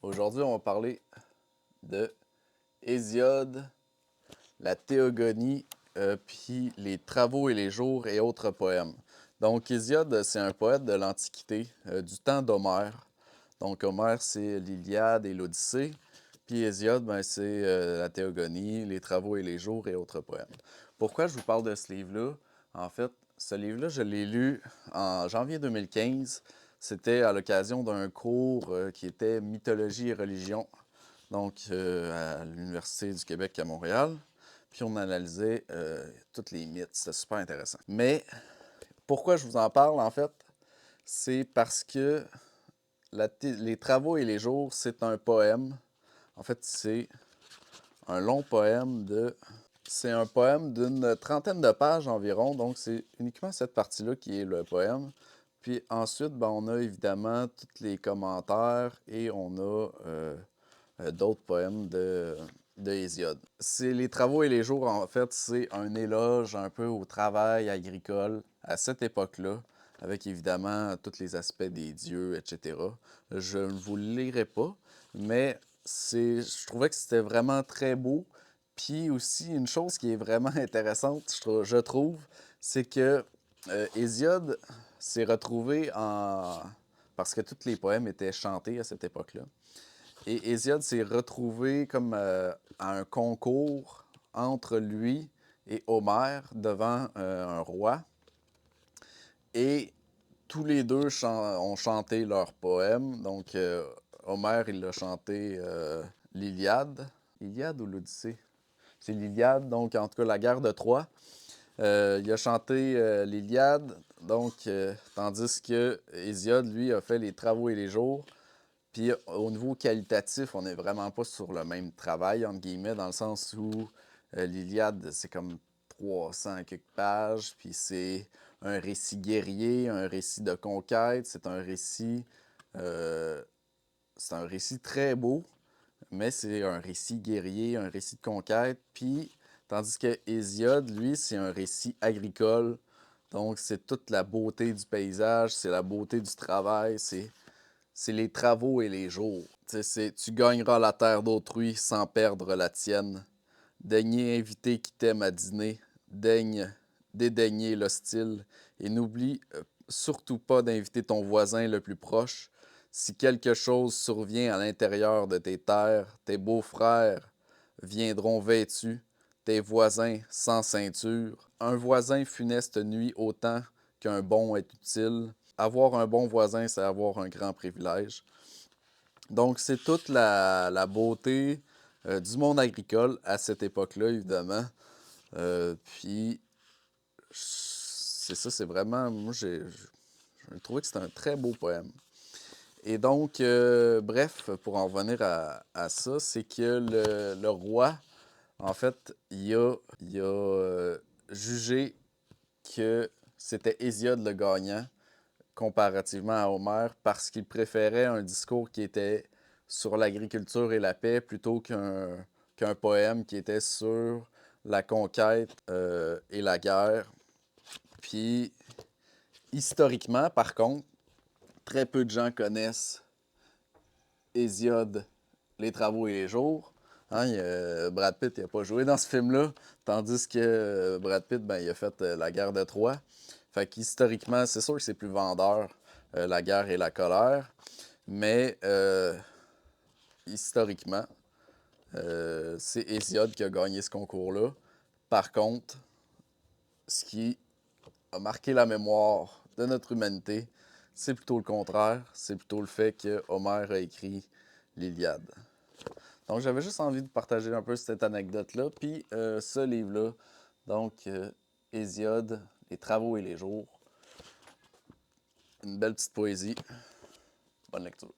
Aujourd'hui, on va parler de Hésiode, la Théogonie, puis les travaux et les jours et autres poèmes. Donc, Hésiode, c'est un poète de l'Antiquité, du temps d'Homère. Donc, Homère, c'est l'Iliade et l'Odyssée. Puis Hésiode, ben, c'est la Théogonie, les travaux et les jours et autres poèmes. Pourquoi je vous parle de ce livre-là? En fait, ce livre-là, je l'ai lu en janvier 2015. C'était à l'occasion d'un cours qui était mythologie et religion, donc à l'Université du Québec à Montréal. Puis on analysait tous les mythes. C'était super intéressant. Mais pourquoi je vous en parle, en fait, c'est parce que les travaux et les jours, c'est un poème. En fait, c'est un long poème de... C'est un poème d'une trentaine de pages environ, donc c'est uniquement cette partie-là qui est le poème. Puis ensuite, ben, on a évidemment tous les commentaires et on a d'autres poèmes de Hésiode. C'est les travaux et les jours, en fait, c'est un éloge un peu au travail agricole à cette époque-là, avec évidemment tous les aspects des dieux, etc. Je ne vous le lirai pas, mais je trouvais que c'était vraiment très beau. Puis aussi, une chose qui est vraiment intéressante, je trouve, c'est que Hésiode s'est retrouvé en... Parce que tous les poèmes étaient chantés à cette époque-là. Et Hésiode s'est retrouvé comme à un concours entre lui et Homère devant un roi. Et tous les deux ont chanté leur poème. Donc, Homère, il a chanté l'Iliade. L'Iliade ou l'Odyssée? C'est l'Iliade, donc en tout cas la guerre de Troie. Il a chanté l'Iliade, donc tandis que Hésiode, lui, a fait les travaux et les jours. Puis au niveau qualitatif, on n'est vraiment pas sur le même travail, entre guillemets, dans le sens où l'Iliade, c'est comme 300 quelques pages, puis c'est un récit guerrier, un récit de conquête, euh, c'est un récit très beau, mais c'est un récit guerrier, un récit de conquête, puis tandis que Hésiode, lui, c'est un récit agricole, donc c'est toute la beauté du paysage, c'est la beauté du travail, c'est les travaux et les jours. Tu gagneras la terre d'autrui sans perdre la tienne. Daignez inviter qui t'aime à dîner. Daigne dédaigner l'hostile. Et n'oublie surtout pas d'inviter ton voisin le plus proche. Si quelque chose survient à l'intérieur de tes terres, tes beaux-frères viendront vêtus, tes voisins sans ceinture. Un voisin funeste nuit autant qu'un bon est utile. Avoir un bon voisin, c'est avoir un grand privilège. Donc, c'est toute la beauté du monde agricole à cette époque-là, évidemment. Puis, c'est ça, c'est vraiment... Moi, j'ai trouvé que c'était un très beau poème. Et donc, bref, pour en revenir à ça, c'est que le roi, en fait, il a jugé que c'était Hésiode le gagnant comparativement à Homère parce qu'il préférait un discours qui était sur l'agriculture et la paix plutôt qu'un poème qui était sur la conquête et la guerre. Puis, historiquement, par contre, très peu de gens connaissent Hésiode, les travaux et les jours. Hein, Brad Pitt n'a pas joué dans ce film-là, tandis que Brad Pitt, ben, il a fait la guerre de Troie. Fait qu'historiquement, c'est sûr que c'est plus vendeur, la guerre et la colère. Mais historiquement, c'est Hésiode qui a gagné ce concours-là. Par contre, ce qui a marqué la mémoire de notre humanité, c'est plutôt le contraire. C'est plutôt le fait que Homère a écrit l'Iliade. Donc, j'avais juste envie de partager un peu cette anecdote-là. Puis, ce livre-là, donc, Hésiode, les travaux et les jours. Une belle petite poésie. Bonne lecture.